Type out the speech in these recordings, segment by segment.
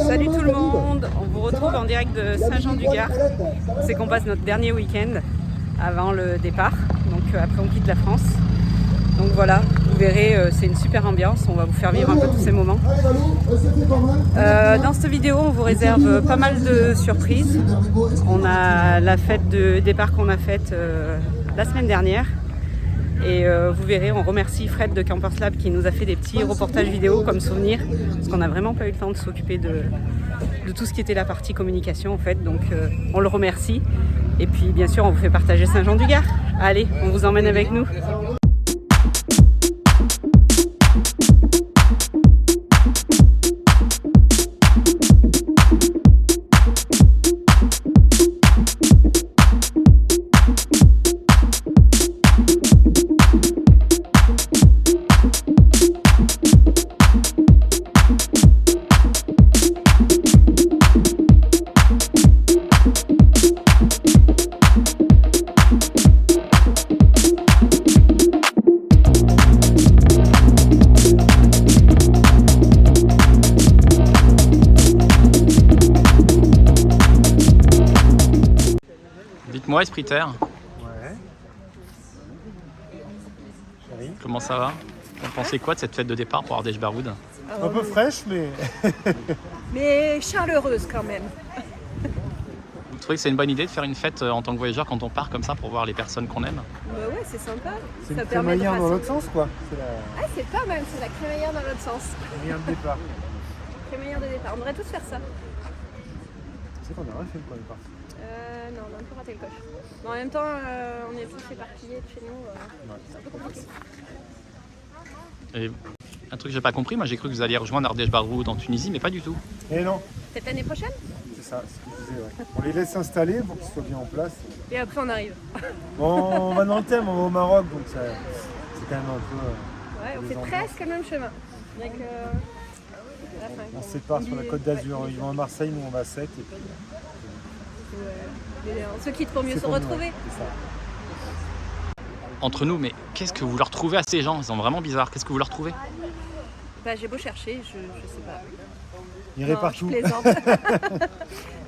Salut tout le monde, on vous retrouve en direct de Saint-Jean-du-Gard. C'est qu'on passe notre dernier week-end avant le départ, donc après on quitte la France. Donc voilà, vous verrez, c'est une super ambiance, on va vous faire vivre un peu tous ces moments. Dans cette vidéo, on vous réserve pas mal de surprises. On a la fête de départ qu'on a faite la semaine dernière. Et vous verrez, on remercie Fred de Campers Lab qui nous a fait des petits reportages vidéo comme souvenir, parce qu'on n'a vraiment pas eu le temps de s'occuper de tout ce qui était la partie communication en fait, donc on le remercie. Et puis bien sûr, on vous fait partager Saint-Jean-du-Gard. Allez, on vous emmène avec nous. Dites-moi, Espriter, Ouais. Chérie. comment ça va? Vous pensez quoi de cette fête de départ pour Ardèche Baroud? Un peu fraîche, mais Mais chaleureuse quand même. Vous trouvez que c'est une bonne idée de faire une fête en tant que voyageur quand on part comme ça pour voir les personnes qu'on aime? Bah ouais, c'est sympa. c'est Ça une permet de crémaillère dans passer- l'autre sens, quoi. C'est la Ah, c'est pas mal, c'est la crémaillère dans l'autre sens. crémaillère de départ. Crémaillère de départ. On devrait tous faire ça. C'est qu'on a rien fait quand on est parti. Non, on a un peu raté le coche. Mais en même temps, on est tous éparpillés de chez nous. C'est un peu compliqué. Et un truc que j'ai pas compris, moi j'ai cru que vous alliez rejoindre Ardèche Baroud en Tunisie, mais pas du tout. Et non, Peut-être l'année prochaine. c'est ça, c'est ce que je disais, ouais. On les laisse s'installer pour qu'ils soient bien en place. Et après, on arrive. Bon, on va dans le thème, on va au Maroc, donc ça, c'est quand même un peu... Ouais, on les fait endroits. presque le même chemin. Donc, la fin, On quoi. se sépare sur la côte d'Azur. Ils vont à Marseille, nous on va à Sète. Et puis, On se quitte pour mieux c'est se pour nous, retrouver. ouais, c'est ça. Entre nous, mais qu'est-ce que vous leur trouvez à ces gens? Ils sont vraiment bizarres. Qu'est-ce que vous leur trouvez? Bah, j'ai beau chercher, je sais pas. Ils iraient Non, partout. je plaisante.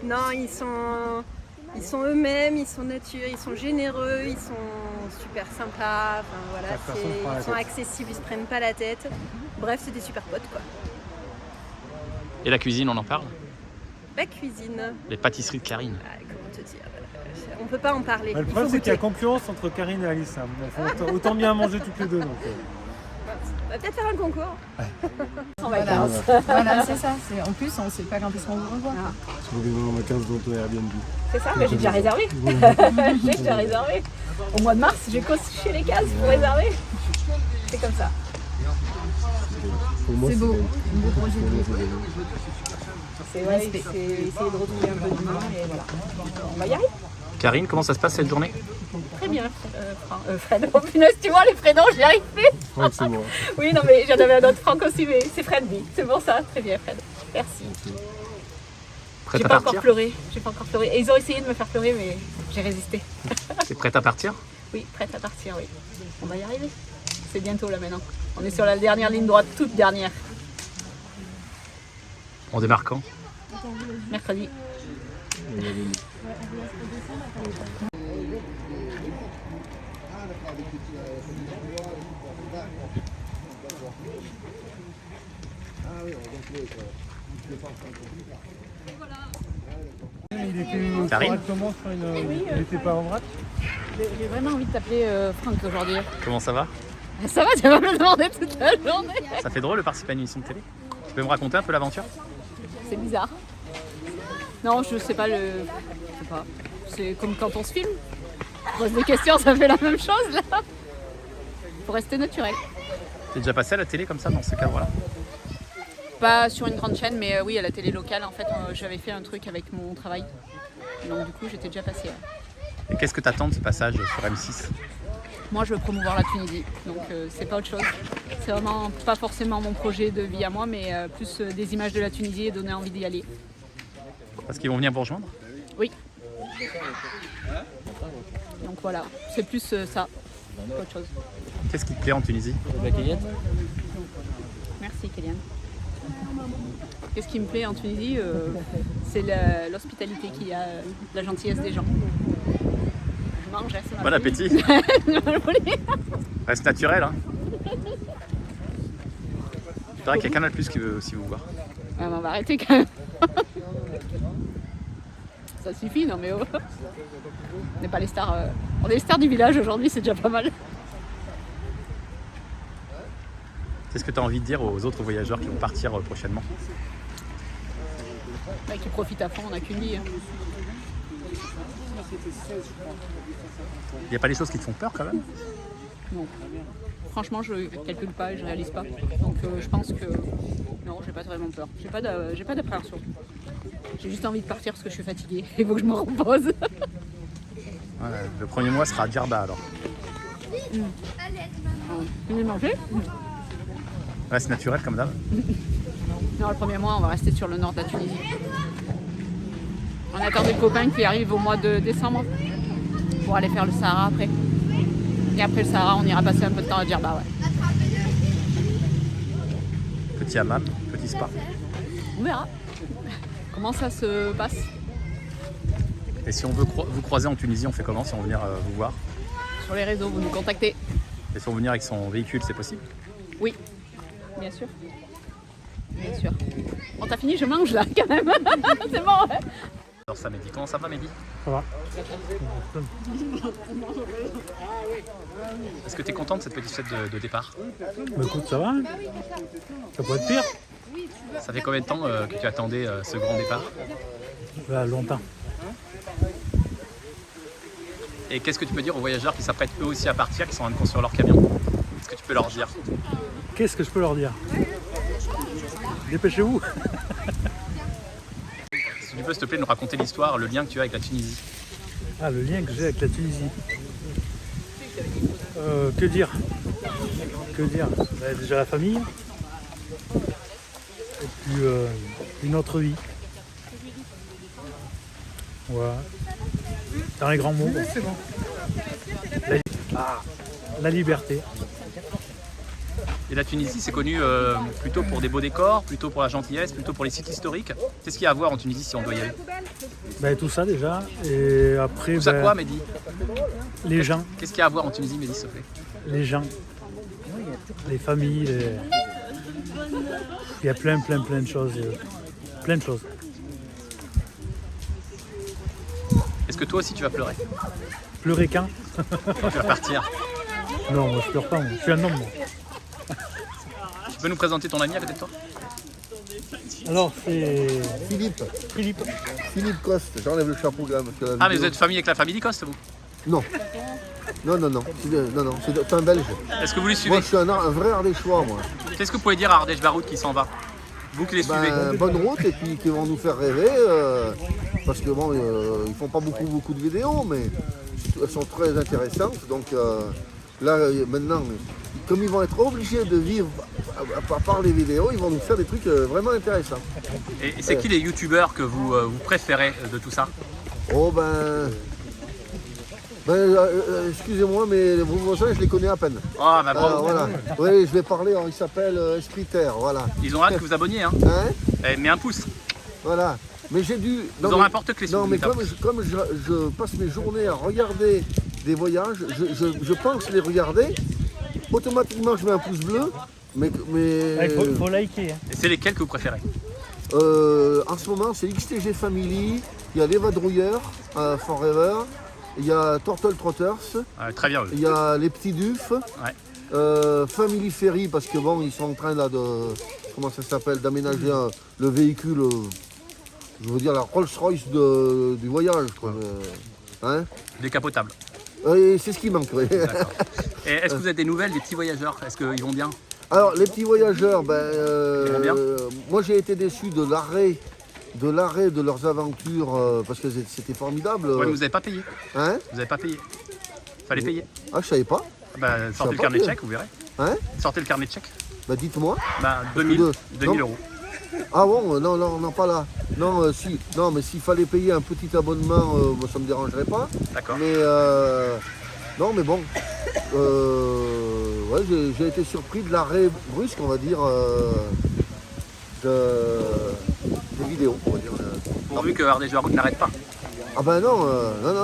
Non, ils sont eux-mêmes, ils sont nature, ils sont généreux, ils sont super sympas. Enfin, voilà, Chaque personne prend la ils sont tête. accessibles, ils se prennent pas la tête. Bref, c'est des super potes quoi. Et la cuisine, on en parle? La cuisine, Les pâtisseries de Karine. comment te dire, on peut pas en parler. Bah, le Il problème, faut c'est qu'il y a goûter. concurrence entre Karine et Alice. Hein. Elles font autant bien manger toutes les deux. Donc, On va peut-être faire un concours. Voilà, c'est ça. En plus, on ne sait pas quand est-ce qu'on vous revoit. tu veux vivre en vacances dans ton Airbnb. C'est ça, mais j'ai déjà réservé. J'ai déjà réservé. Au mois de mars, j'ai coché les cases pour réserver. C'est comme ça. C'est beau. Un beau projet de vie. C'est ouais, c'est essayer de retrouver un peu d'humain et voilà. On va y arriver. Karine, comment ça se passe cette journée? Très bien, Fred. Oh punaise, tu vois les prénoms, j'y arrive plus. Ouais, c'est moi. Oui, non, mais j'en avais un autre Franck aussi, mais c'est Fred, oui. C'est bon ça. Très bien, Fred. Merci. Prête J'ai à pas encore partir? pleuré. J'ai pas encore pleuré. Et ils ont essayé de me faire pleurer, mais j'ai résisté. T'es prête à partir? Oui, prête à partir, oui. On va y arriver. C'est bientôt là maintenant. On est sur la dernière ligne droite, toute dernière. On démarre quand? Mercredi. Il était Karine correctement sur une... Il n'était pas en vrac. J'ai vraiment envie de t'appeler Franck aujourd'hui. Comment ça va? Ça va, tu vas me le demander toute la journée. Ça fait drôle de participer à une émission de télé? Tu peux me raconter un peu l'aventure? C'est bizarre. Non, je sais pas le. Je sais pas. C'est comme quand on se filme. On pose des questions, ça fait la même chose là. Faut rester naturel. T'es déjà passé à la télé comme ça dans ce cadre-là? Pas sur une grande chaîne, mais oui, à la télé locale. En fait, j'avais fait un truc avec mon travail. Donc du coup, j'étais déjà passée. Et qu'est-ce que t'attends de ce passage sur M6? Moi, je veux promouvoir la Tunisie, donc c'est pas autre chose. C'est vraiment pas forcément mon projet de vie à moi, mais plus des images de la Tunisie et donner envie d'y aller. Parce qu'ils vont venir vous rejoindre? Oui. Donc voilà, c'est plus ça, pas autre chose. Qu'est-ce qui te plaît en Tunisie? Merci Kéliane. Qu'est-ce qui me plaît en Tunisie c'est l'hospitalité qu'il y a, la gentillesse des gens. Je mange, ça Bon appétit. Reste naturel. Hein. Il paraît qu'il y a Canal Plus qui veut aussi vous voir. Ah, on va arrêter quand même. Ça suffit, non mais oh. On n'est pas les stars. On est les stars du village aujourd'hui, c'est déjà pas mal. Qu'est-ce que tu as envie de dire aux autres voyageurs qui vont partir prochainement? Ouais, qui profitent à fond, on n'a qu'une vie. Hein. Il n'y a pas des choses qui te font peur quand même? Non. Franchement, je calcule pas et je réalise pas. Donc je pense que non, j'ai pas vraiment peur. J'ai pas d'appréhension. J'ai juste envie de partir parce que je suis fatiguée. Il faut que je me repose. Ouais, le premier mois sera à Djerba alors. Vous voulez manger? Reste naturel comme d'hab. Non, le premier mois, on va rester sur le nord de la Tunisie. On attend des copains qui arrivent au mois de décembre pour aller faire le Sahara après. Et après le Sahara, on ira passer un peu de temps à Djerba, ouais. Petit hammam, petit spa. On verra comment ça se passe. Et si on veut vous croiser en Tunisie, on fait comment si on veut venir vous voir? Sur les réseaux, vous nous contactez. Et si on veut venir avec son véhicule, c'est possible? Oui, bien sûr. Bien sûr. Bon, t'as fini, je mange là quand même. C'est bon, ouais. Alors ça, Mehdi. Comment ça va, Mehdi? Ça va. Est-ce que tu es content de cette petite fête de départ? Bah écoute, ça va. Ça pourrait être pire. Ça fait combien de temps que tu attendais ce grand départ? Bah, longtemps. Et qu'est-ce que tu peux dire aux voyageurs qui s'apprêtent eux aussi à partir, qui sont en train de construire leur camion? Qu'est-ce que tu peux leur dire? Qu'est-ce que je peux leur dire? Dépêchez-vous. Si tu peux, s'il te plaît, nous raconter l'histoire, le lien que tu as avec la Tunisie. Ah, le lien que j'ai avec la Tunisie. Que dire? Que dire? Bah, déjà la famille. Et puis une autre vie. Voilà. Dans les grands mots. La liberté. Et la Tunisie, c'est connu plutôt pour des beaux décors, plutôt pour la gentillesse, plutôt pour les sites historiques. Qu'est-ce qu'il y a à voir en Tunisie si on doit y aller? Ben, tout ça déjà. Et après, Tout ça ben, quoi, Mehdi? les gens. Qu'est-ce qu'il y a à voir en Tunisie, Mehdi, s'il te plaît? Les gens. Les familles. Il y a plein de choses. Plein de choses. Est-ce que toi aussi tu vas pleurer? Pleurer quand? Tu vas partir. Non, moi je pleure pas, moi. Je suis un homme, moi. Tu peux nous présenter ton ami à côté de toi? Alors, c'est Philippe Philippe. Coste, j'enlève le chapeau quand même. Parce que la Ah, mais vidéo- vous êtes famille avec la famille Licoste, vous? Non. C'est un Belge. Est-ce que vous les suivez? Moi je suis un vrai Ardéchois, moi. Qu'est-ce que vous pouvez dire à Ardèche Baroud qui s'en va? Vous qui les suivez? Bonne route et puis qui vont nous faire rêver. Parce que bon, ils font pas beaucoup de vidéos, mais elles sont très intéressantes. Donc là, maintenant, comme ils vont être obligés de vivre par les vidéos, ils vont nous faire des trucs vraiment intéressants. Et c'est qui les youtubeurs que vous préférez de tout ça? Oh excusez-moi, mais vos voisins, je les connais à peine. Ah, bah bravo. Voilà. Oui, je vais parler, il s'appelle Esprit Terre, voilà. Ils ont hâte que vous abonniez, hein? Hein? Eh, mets un pouce. Voilà. Mais j'ai dû. Vous aurez importe que les Non, sous, mais mettez un comme je passe mes journées à regarder des voyages, je pense les regarder. Automatiquement, je mets un pouce bleu. Mais Il faut liker. Hein. Et c'est lesquels que vous préférez? en ce moment, c'est XTG Family. Il y a Les Vadrouilleurs, Forever. Il y a Turtle Trotters. Très bien. Il y a Les Petits Dufs. Ouais. Family Ferry, parce que bon, ils sont en train là de. Comment ça s'appelle? D'aménager le véhicule. Je veux dire la Rolls-Royce du voyage, quoi. Hein? Décapotable. Et c'est ce qui manque, oui. D'accord. Et est-ce que vous avez des nouvelles des petits voyageurs? Est-ce qu'ils vont bien? Alors, les petits voyageurs, Ils vont bien moi j'ai été déçu de l'arrêt de leurs aventures, parce que c'était formidable. Ouais, mais vous n'avez pas payé. Hein? Vous n'avez pas payé. Fallait payer. Ah, je savais pas. Bah, sortez le pas carnet de payé. chèque, vous verrez. Hein? Sortez le carnet de chèque. Bah, dites-moi. Bah, que 2000 non. euros. Ah bon, non, pas là. Non, si. Non, mais s'il fallait payer un petit abonnement, moi, ça me dérangerait pas. D'accord. Mais non, mais bon. Ouais, j'ai été surpris de l'arrêt brusque, on va dire, Pourvu que Ardèche Baroud n'arrête pas. Ah ben non,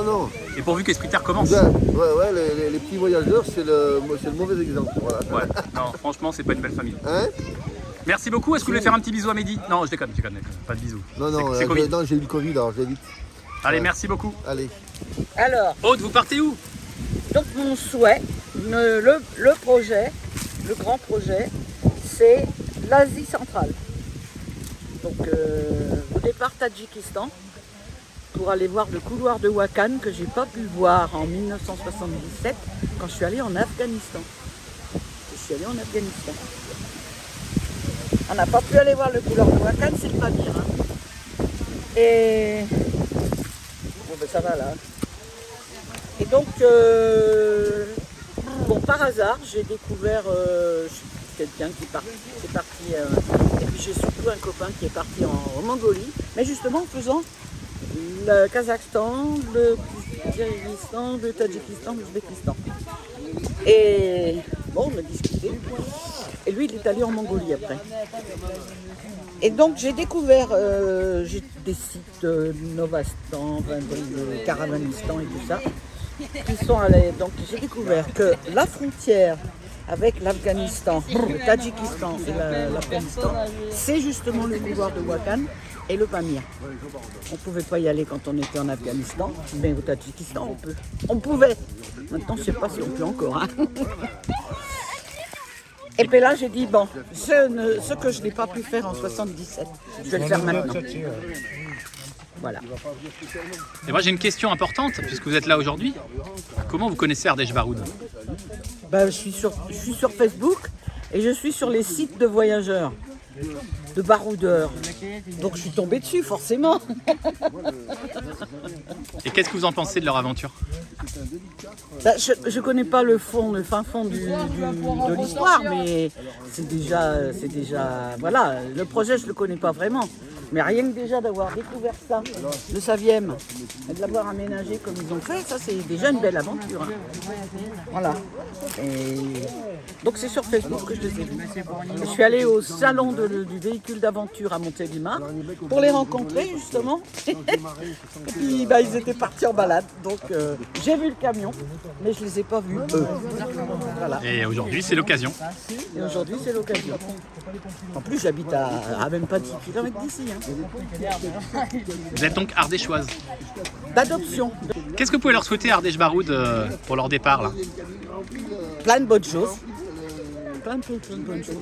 non. Et pourvu qu'Esprit Terre commence. Ouais, les petits voyageurs, c'est le mauvais exemple. Voilà. Ouais, non, franchement, c'est pas une belle famille. Hein? Merci beaucoup. Est-ce que vous voulez faire un petit bisou à Mehdi? Non, je déconne. Pas de bisous. Non, C'est Covid. non, j'ai eu le Covid, alors j'évite. Allez, merci beaucoup. Allez. Alors, Aude, vous partez où? donc mon souhait, le projet, le grand projet, c'est l'Asie centrale. Donc au départ Tadjikistan, pour aller voir le couloir de Wakhan que j'ai pas pu voir en 1977 quand je suis allée en Afghanistan. On n'a pas pu aller voir le couloir de Wakhan, c'est le Pamir. Hein. Et bon ben ça va là. Et donc bon par hasard j'ai découvert quelqu'un qui est parti et puis j'ai surtout un copain qui est parti en Mongolie, mais justement en faisant le Kazakhstan, le Kirghizistan, le Tadjikistan, l'Ouzbékistan. Et bon, on a discuté. Et lui, il est allé en Mongolie après. Et donc, j'ai découvert des sites Novastan, Caravanistan et tout ça, qui sont allés. Donc, j'ai découvert que la frontière avec l'Afghanistan, le Tadjikistan et l'Afghanistan, c'est justement le couloir de Wakhan et le Pamir. On ne pouvait pas y aller quand on était en Afghanistan, mais au Tadjikistan, on peut. On pouvait. Maintenant, je ne sais pas si on peut encore. Hein. Et puis là, j'ai dit, bon, ce que je n'ai pas pu faire en 77, je vais le faire maintenant. Voilà. Et moi, j'ai une question importante, puisque vous êtes là aujourd'hui. Comment vous connaissez Ardèche Baroud? Ben, je suis sur Facebook et je suis sur les sites de voyageurs, de baroudeurs. Donc je suis tombée dessus, forcément. Et qu'est-ce que vous en pensez de leur aventure? Ben, je ne connais pas le fin fond de l'histoire, mais c'est déjà, voilà, le projet je ne le connais pas vraiment. Mais rien que déjà d'avoir découvert ça, le Savième, et de l'avoir aménagé comme ils ont fait, ça c'est déjà une belle aventure. Hein. Voilà. Et donc c'est sur Facebook que je les ai vus. Je suis allée au salon du véhicule d'aventure à Montélimar pour les rencontrer justement. Et puis bah, ils étaient partis en balade. Donc j'ai vu le camion, mais je ne les ai pas vus eux. Voilà. Et aujourd'hui, c'est l'occasion. Et aujourd'hui c'est l'occasion. En plus j'habite à même pas 10 km d'ici. Hein. Vous êtes donc ardéchoise. D'adoption. Qu'est-ce que vous pouvez leur souhaiter à Ardèche Baroud pour leur départ là? Plein de bonnes choses. Plein de bonnes choses.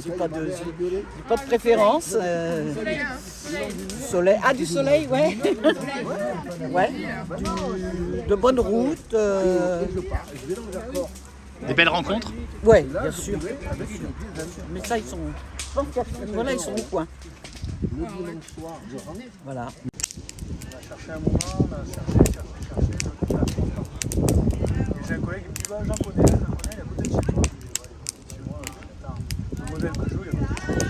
J'ai pas de préférence. Du soleil. Ah, du soleil, ouais. Ouais. De bonnes routes. Des belles rencontres? Ouais, bien sûr. Mais ça, ils sont. Je pense qu'à ce niveau-là, ils sont au coin. Voilà. On a cherché un moment, on a cherché. Et j'ai un collègue qui me dit bah, j'en connais, il est à côté de chez toi. Chez moi, attends, le modèle Peugeot, il est à côté de chez moi.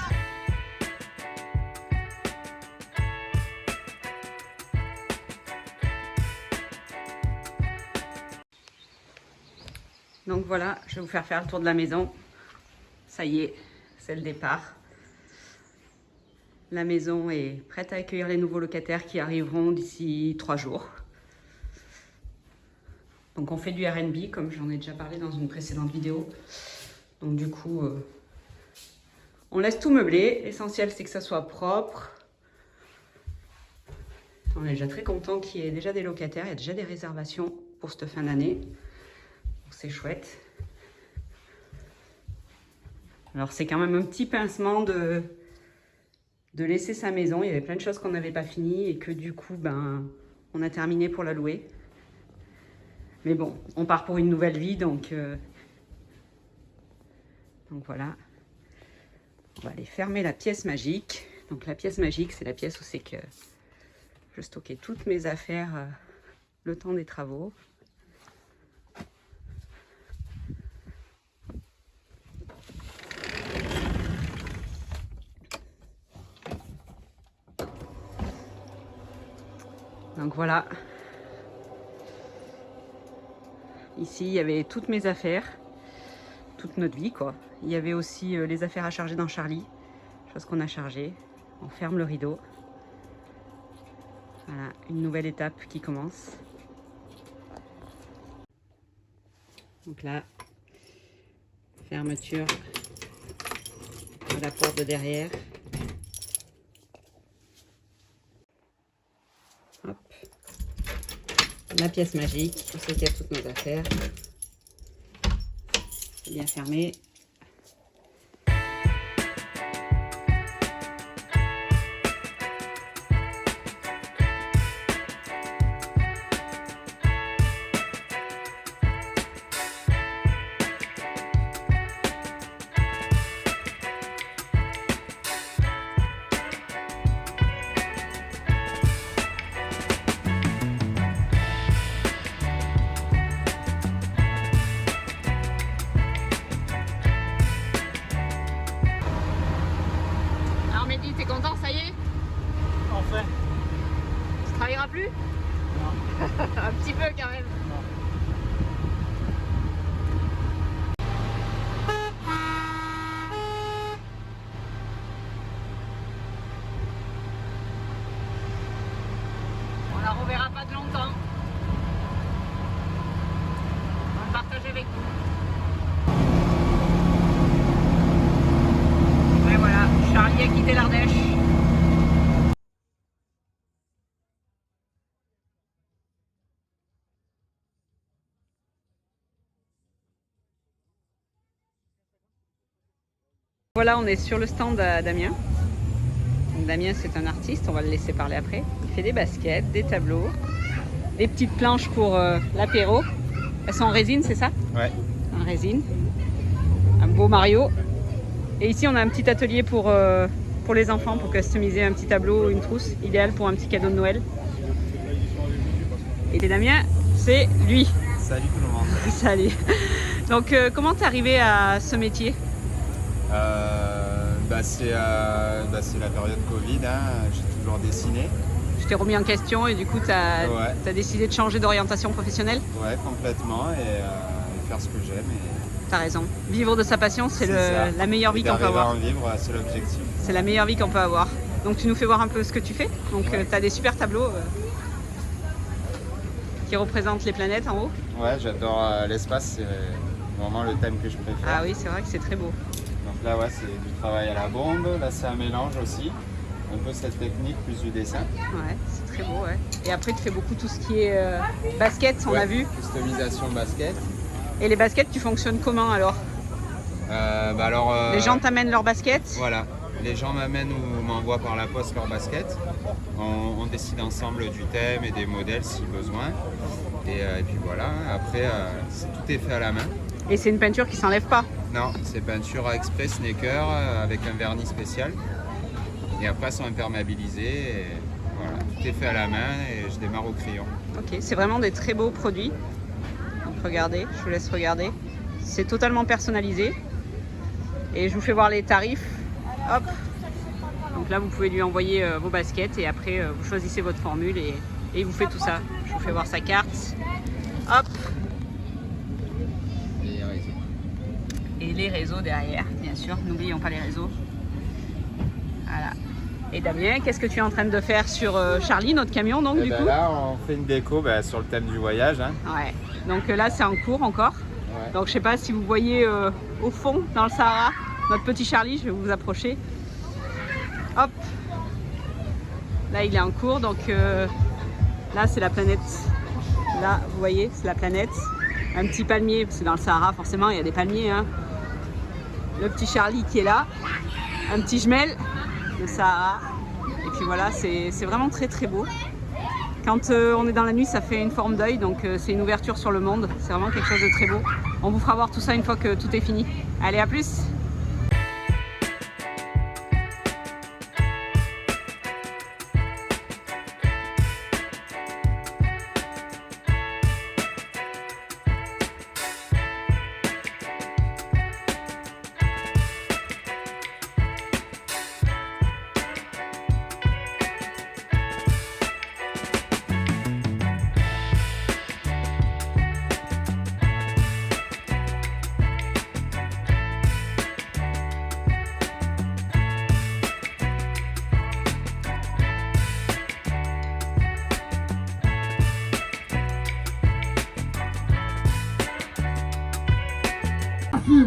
Donc voilà, je vais vous faire le tour de la maison. Ça y est, c'est le départ. La maison est prête à accueillir les nouveaux locataires qui arriveront d'ici 3 jours. Donc on fait du R&B, comme j'en ai déjà parlé dans une précédente vidéo. Donc du coup, on laisse tout meubler. L'essentiel, c'est que ça soit propre. On est déjà très content qu'il y ait déjà des locataires. Il y a déjà des réservations pour cette fin d'année. C'est chouette. Alors c'est quand même un petit pincement de laisser sa maison. Il y avait plein de choses qu'on n'avait pas finies et que du coup, ben, on a terminé pour la louer. Mais bon, on part pour une nouvelle vie, donc voilà. On va aller fermer la pièce magique. Donc la pièce magique, c'est la pièce où c'est que je stockais toutes mes affaires le temps des travaux. Donc voilà, ici il y avait toutes mes affaires, toute notre vie quoi. Il y avait aussi les affaires à charger dans Charlie, chose qu'on a chargé. On ferme le rideau. Voilà, une nouvelle étape qui commence. Donc là, fermeture de la porte de derrière. Hop. La pièce magique, on sait qu'il y a toutes nos affaires. C'est bien fermé. Alors Mehdi, t'es content, ça y est? Enfin. Tu travailleras plus? Non. Un petit peu quand même. On la reverra pas de longtemps. On va le partager avec vous. Et voilà, Charlie a quitté l'Ardèche. Voilà, on est sur le stand d'Damien. Donc Damien, c'est un artiste, on va le laisser parler après. Il fait des baskets, des tableaux, des petites planches pour l'apéro. Elles sont en résine, c'est ça? Ouais. En résine. Un beau Mario. Et ici, on a un petit atelier pour les enfants, pour customiser un petit tableau ou une trousse, idéal pour un petit cadeau de Noël. Et Damien, c'est lui. Salut tout le monde. Salut. Donc, comment t'es arrivé à ce métier? C'est la période Covid, hein. J'ai toujours dessiné. Je t'ai remis en question et du coup, tu as Ouais. décidé de changer d'orientation professionnelle? Ouais, complètement, et faire ce que j'aime. T'as raison. Vivre de sa passion, c'est ça. la meilleure vie Et qu'on peut d'arriver à avoir. en vivre, c'est l'objectif. C'est la meilleure vie qu'on peut avoir. Donc, tu nous fais voir un peu ce que tu fais. Donc, tu as des super tableaux qui représentent les planètes en haut. Ouais, j'adore l'espace, c'est vraiment le thème que je préfère. Ah oui, c'est vrai que c'est très beau. Donc là, ouais, c'est du travail à la bombe. Là, c'est un mélange aussi. Un peu cette technique plus du dessin. Ouais, c'est très beau, ouais. Et après, tu fais beaucoup tout ce qui est basket, on a vu. Customisation basket. Et les baskets, tu fonctionnes comment alors? Les gens t'amènent leurs baskets? Voilà, les gens m'amènent ou m'envoient par la poste leur basket. On décide ensemble du thème et des modèles si besoin. Et puis voilà, après tout est fait à la main. Et c'est une peinture qui s'enlève pas? Non, c'est peinture à exprès Sneaker avec un vernis spécial. Et après, elles sont imperméabilisées. Et voilà, tout est fait à la main et je démarre au crayon. Ok, c'est vraiment des très beaux produits. Donc regardez, je vous laisse regarder. C'est totalement personnalisé. Et je vous fais voir les tarifs. Hop. Donc là, vous pouvez lui envoyer vos baskets et après, vous choisissez votre formule et il vous fait tout ça. Je vous fais voir sa carte. Hop. Et les réseaux derrière, bien sûr. N'oublions pas les réseaux. Voilà. Et Damien, qu'est-ce que tu es en train de faire sur Charlie, notre camion, donc, du coup? Là, on fait une déco sur le thème du voyage. Hein. Ouais. Donc là, c'est en cours encore. Ouais. Donc je sais pas si vous voyez au fond, dans le Sahara, notre petit Charlie, je vais vous approcher. Hop. Là, il est en cours, donc là, c'est la planète. Là, vous voyez, c'est la planète. Un petit palmier, parce que dans le Sahara, forcément, il y a des palmiers. Hein. Le petit Charlie qui est là. Un petit jumel, le Sahara. Et puis voilà, c'est vraiment très très beau. Quand on est dans la nuit, ça fait une forme d'œil, donc c'est une ouverture sur le monde. C'est vraiment quelque chose de très beau. On vous fera voir tout ça une fois que tout est fini. Allez, à plus!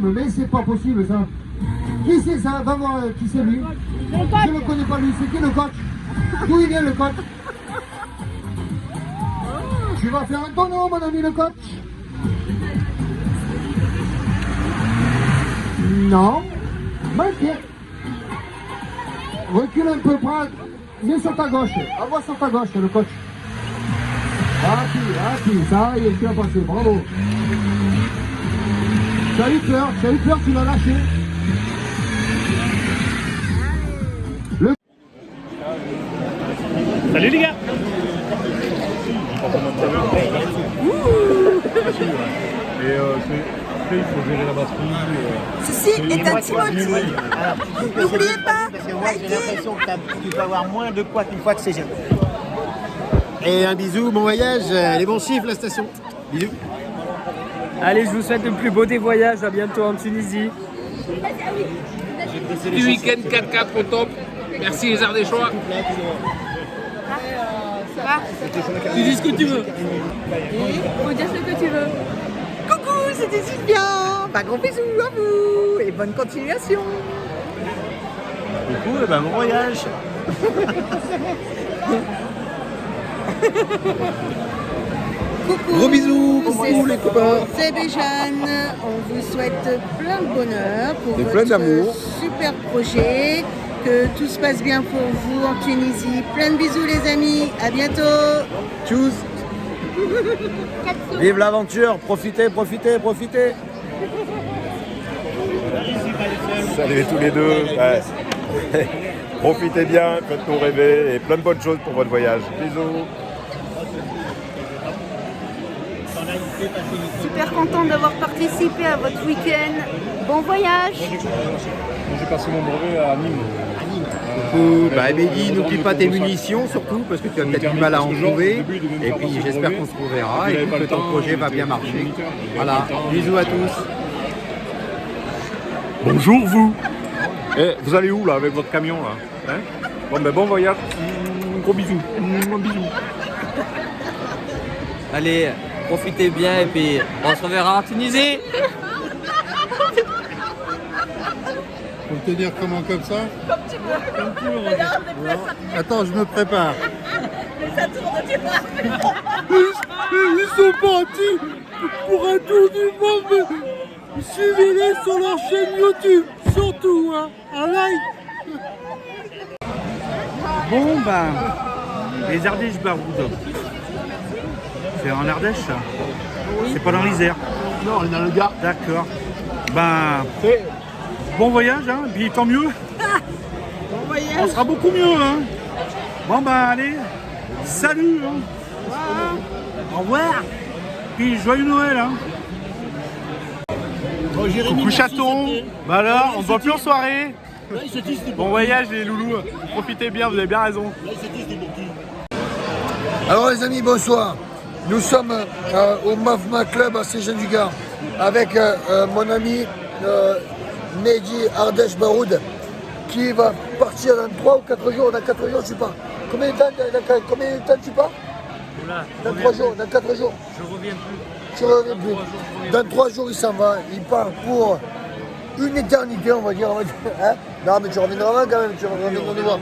possible, mais c'est pas possible ça. Qui c'est ça? Va voir qui c'est lui. Je ne le connais pas lui, c'est qui le coach? D'où il vient le coach? Tu vas faire un tonneau mon ami le coach? Non. Manqué. Recule un peu, prends. Viens sur ta gauche. Envoie sur ta gauche le coach. Appuie, ça y est, tu as passé, bravo. Tu as eu peur, tu l'as lâché. Salut les gars. Et il faut gérer la batterie. Ceci est un Timothy. N'oubliez pas, parce que moi j'ai l'impression que tu peux avoir moins de poids qu'une fois que c'est jeune. Et un bisou, bon voyage, les bons chiffres la station. Bisous. Allez, je vous souhaite le plus beau des voyages, à bientôt en Tunisie. Du week-end 4x4 au top. Merci les Ardéchois. Tu dis ce que tu veux. Faut dire ce que tu veux. Coucou, c'était Sylvia. Bah, gros bisous à vous et bonne continuation. Du coup, bon voyage. Coucou, Gros bisous, coucou les copains. Seb et Jeanne, on vous souhaite plein de bonheur pour Et votre plein d'amour. super projet. Que tout se passe bien pour vous en Tunisie. Plein de bisous les amis, à bientôt. Tchuss. Vive l'aventure, profitez. Salut tous les deux. Profitez bien, faites-nous rêver et plein de bonnes choses pour votre voyage. Bisous. Super content d'avoir participé à votre week-end. Bon voyage. J'ai passé mon brevet à Nîmes. Mehdi, n'oublie pas tes munitions surtout parce que tu as peut-être du mal à en trouver. Et puis j'espère qu'on se reverra et que ton projet va bien marcher. Voilà, bisous à tous. Bonjour vous. Vous allez où là avec votre camion là bon voyage. Gros bisous. Bisous. Allez, profitez bien et puis on se reverra en Tunisie. Faut te dire comment comme ça? Comme tu veux. Attends, je me prépare. Ils sont partis pour un tour du monde. Suivez-les sur leur chaîne YouTube, surtout, hein, un like. Bon les Ardèches Baroud. C'est en Ardèche ça? C'est pas dans l'Isère? Non, on est dans le Gard. D'accord. Bon voyage, hein, puis tant mieux. Bon voyage. On sera beaucoup mieux, hein. Bon allez, salut, hein. Au revoir. Puis joyeux Noël, hein. Coucou chaton. Alors, on ne voit plus en soirée. Bon voyage les loulous. Profitez bien, vous avez bien raison. Alors les amis, bonsoir. Nous sommes au Mafma Club à Saint-Jean-du-Gard avec mon ami Mehdi Ardèche Baroud qui va partir dans 3 ou 4 jours. Dans 4 jours, je sais pas. Combien de temps tu pars? Dans 3 jours, dans 4 jours. Je reviens plus. Tu reviens plus. Dans 3 jours, il s'en va. Il part pour une éternité, on va dire. Hein? Non, mais tu reviendras avant quand même. Tu reviendras nous voir.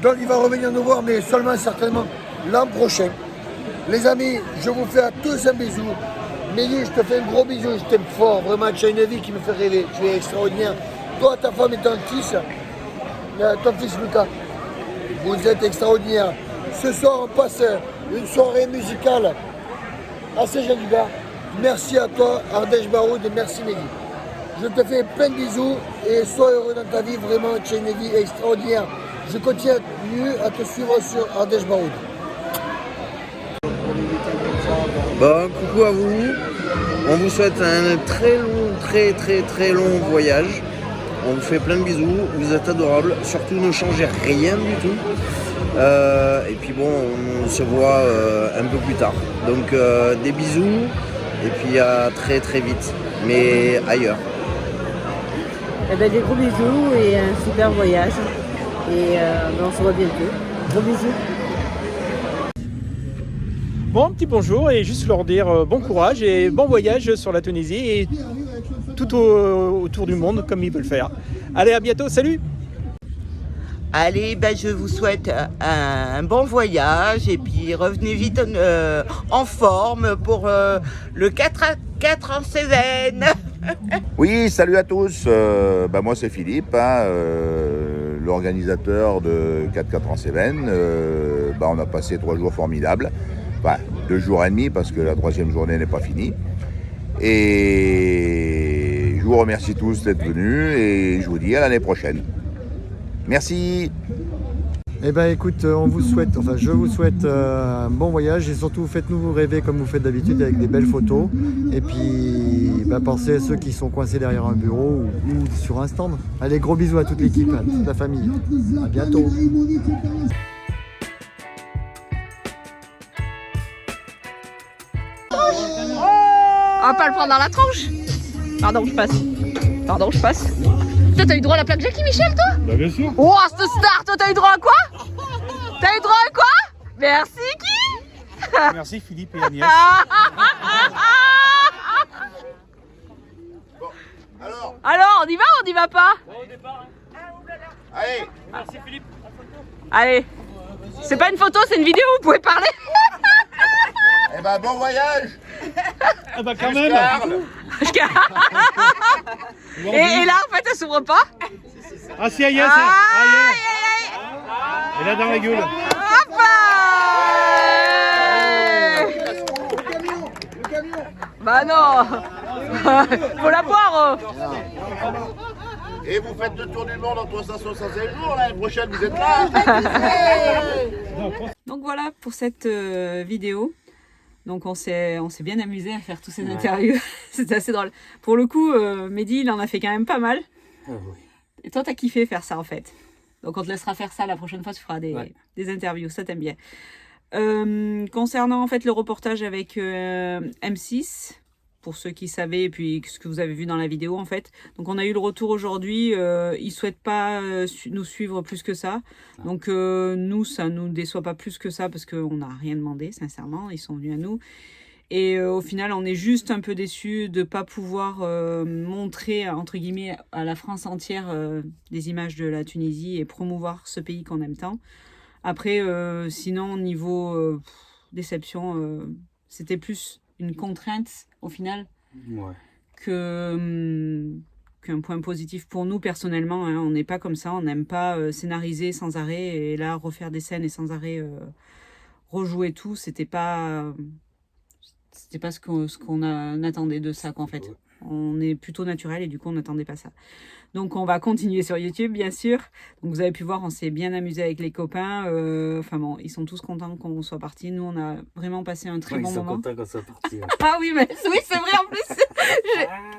Donc, il va revenir nous voir, mais seulement certainement l'an prochain. Les amis, je vous fais à tous un bisou. Mehdi, je te fais un gros bisou. Je t'aime fort. Vraiment, tu as une vie qui me fait rêver. Tu es extraordinaire. Toi, ta femme et ton fils Lucas, vous êtes extraordinaires. Ce soir, on passe une soirée musicale à Saint-Jean-du-Gard. Merci à toi, Ardèche Baroud, et merci Mehdi. Je te fais plein de bisous et sois heureux dans ta vie. Vraiment, tu as une vie extraordinaire. Je continue à te suivre sur Ardèche Baroud. Bon, coucou à vous. On vous souhaite un très long voyage. On vous fait plein de bisous. Vous êtes adorables. Surtout, ne changez rien du tout. Et puis bon, on se voit un peu plus tard. Donc des bisous et puis à très vite, mais ailleurs. Eh ben, des gros bisous et un super voyage. Et on se voit bientôt. Gros bisous. Bon, petit bonjour et juste leur dire bon courage et bon voyage sur la Tunisie. Et tout autour du monde comme ils veulent faire. Allez, à bientôt, salut! Allez, je vous souhaite un bon voyage et puis revenez vite en forme pour le 4 en Cévennes. Oui, salut à tous. Moi c'est Philippe, l'organisateur de 4 en Cévennes. On a passé 3 jours formidables. 2 jours et demi parce que la 3e journée n'est pas finie. Et je vous remercie tous d'être venus et je vous dis à l'année prochaine. Merci. Écoute, je vous souhaite un bon voyage et surtout faites-nous rêver comme vous faites d'habitude avec des belles photos. Et puis pensez à ceux qui sont coincés derrière un bureau ou sur un stand. Allez, gros bisous à toute l'équipe, à toute la famille. À bientôt. On va pas le prendre dans la tronche. Pardon, je passe. Toi, t'as eu droit à la plaque Jackie Michel, toi? Bah bien sûr. Oh, cette star, toi, t'as eu droit à quoi? T'as eu droit à quoi? Merci, qui? Merci Philippe et Agnès. Alors, on y va ou on y va pas? Allez. Merci Philippe. Allez. C'est pas une photo, c'est une vidéo, vous pouvez parler. Bon voyage. Quand même. Et là, en fait, elle s'ouvre pas. Ah si, aïe, ça. Et là dans la gueule. Bah non. Faut la boire. Et vous faites le tour du monde en 365 jours, l'année prochaine vous êtes là. Donc voilà pour cette vidéo. Donc on s'est bien amusé à faire tous ces interviews. C'était assez drôle. Pour le coup, Mehdi, il en a fait quand même pas mal. Et toi, t'as kiffé faire ça en fait. Donc on te laissera faire ça la prochaine fois, tu feras des interviews, ça t'aime bien. Concernant en fait le reportage avec M6, pour ceux qui savaient et puis ce que vous avez vu dans la vidéo en fait. Donc on a eu le retour aujourd'hui, ils souhaitent pas nous suivre plus que ça. Donc nous, ça nous déçoit pas plus que ça parce qu'on n'a rien demandé sincèrement, ils sont venus à nous. Et au final, on est juste un peu déçus de ne pas pouvoir montrer, entre guillemets, à la France entière des images de la Tunisie et promouvoir ce pays qu'on aime tant. Après, sinon, niveau déception, c'était plus une contrainte, au final, qu'un point positif pour nous, personnellement. Hein. On n'est pas comme ça, on n'aime pas scénariser sans arrêt. Et là, refaire des scènes et sans arrêt rejouer tout, c'était pas ce qu'on attendait de ça, qu'en fait. On est plutôt naturel et du coup, on n'attendait pas ça. Donc, on va continuer sur YouTube, bien sûr. Donc, vous avez pu voir, on s'est bien amusé avec les copains. Enfin bon, ils sont tous contents qu'on soit partis. Nous, on a vraiment passé un très bon moment. Ils sont contents qu'on soit partis. Ah oui, mais oui, c'est vrai en plus.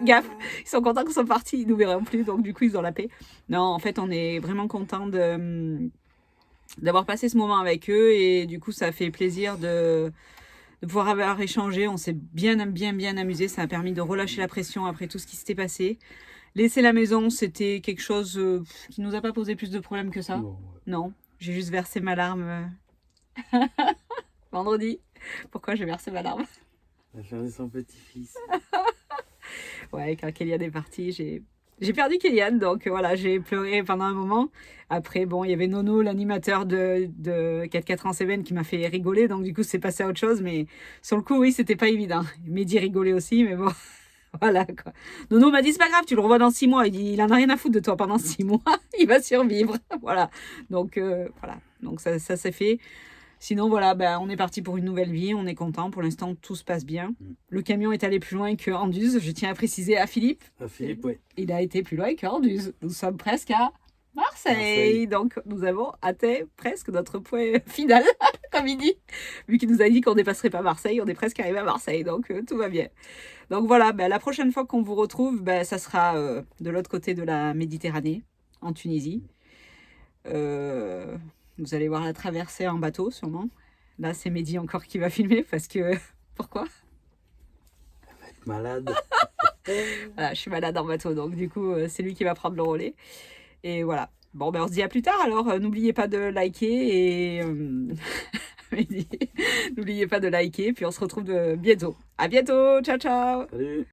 Gaffe, ils sont contents qu'on soit partis. Ils nous verront plus, donc du coup, ils ont la paix. Non, en fait, on est vraiment contents d'avoir passé ce moment avec eux et du coup, ça fait plaisir de pouvoir avoir échangé. On s'est bien amusé. Ça a permis de relâcher la pression après tout ce qui s'était passé. Laisser la maison, c'était quelque chose qui nous a pas posé plus de problèmes que ça. Non, j'ai juste versé ma larme vendredi. Pourquoi j'ai versé ma larme? Elle a perdu son petit-fils. Ouais, quand Kéliane est partie, j'ai perdu Kéliane, donc voilà, j'ai pleuré pendant un moment. Après, bon, il y avait Nono, l'animateur de 4 en Cévennes, qui m'a fait rigoler, donc du coup, c'est passé à autre chose, mais sur le coup, oui, c'était pas évident. Mehdi rigolait aussi, mais bon, voilà, quoi. Nono m'a dit, c'est pas grave, tu le revois dans 6 mois. Il dit, il en a rien à foutre de toi pendant 6 mois, il va survivre, voilà. Donc, voilà, donc ça s'est fait. Sinon, voilà, on est parti pour une nouvelle vie, on est content. Pour l'instant, tout se passe bien. Le camion est allé plus loin que Anduze, je tiens à préciser à Philippe. Philippe, oui. Il a été plus loin que Anduze. Nous sommes presque à Marseille. Donc, nous avons atteint presque notre point final, comme il dit. Vu qu'il nous a dit qu'on ne dépasserait pas Marseille, on est presque arrivé à Marseille. Donc, tout va bien. Donc, voilà, la prochaine fois qu'on vous retrouve, ça sera de l'autre côté de la Méditerranée, en Tunisie. Vous allez voir la traversée en bateau, sûrement. Là, c'est Mehdi encore qui va filmer, parce que... Pourquoi? Elle va être malade. Voilà, je suis malade en bateau, donc du coup, c'est lui qui va prendre le relais. Et voilà. Bon, on se dit à plus tard, alors. N'oubliez pas de liker et... Mehdi, n'oubliez pas de liker, puis on se retrouve bientôt. À bientôt, ciao, ciao. Salut.